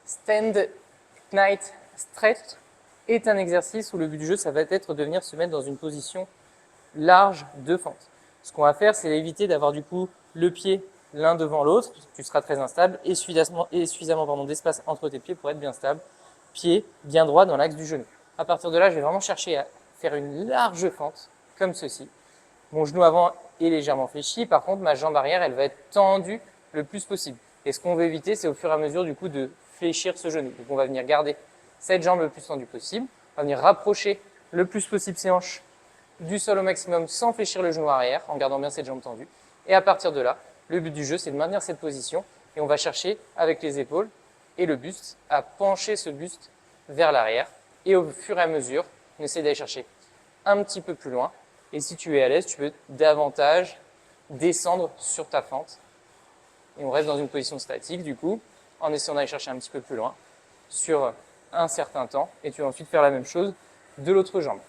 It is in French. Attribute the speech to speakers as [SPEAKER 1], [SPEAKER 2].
[SPEAKER 1] Stand Knight Stretch est un exercice où le but du jeu, ça va être de venir se mettre dans une position large de fente. Ce qu'on va faire, c'est éviter d'avoir du coup le pied l'un devant l'autre, tu seras très instable, et suffisamment d'espace entre tes pieds pour être bien stable, pied bien droit dans l'axe du genou. À partir de là, je vais vraiment chercher à faire une large fente, comme ceci. Mon genou avant est légèrement fléchi, par contre ma jambe arrière, elle va être tendue le plus possible. Et ce qu'on veut éviter, c'est au fur et à mesure du coup de fléchir ce genou. Donc on va venir garder cette jambe le plus tendue possible, on va venir rapprocher le plus possible ses hanches du sol au maximum sans fléchir le genou arrière, en gardant bien cette jambe tendue. Et à partir de là, le but du jeu, c'est de maintenir cette position et on va chercher avec les épaules et le buste à pencher ce buste vers l'arrière. Et au fur et à mesure, on essaie d'aller chercher un petit peu plus loin. Et si tu es à l'aise, tu peux davantage descendre sur ta fente. Et on reste dans une position statique, du coup, en essayant d'aller chercher un petit peu plus loin sur un certain temps. Et tu vas ensuite faire la même chose de l'autre jambe.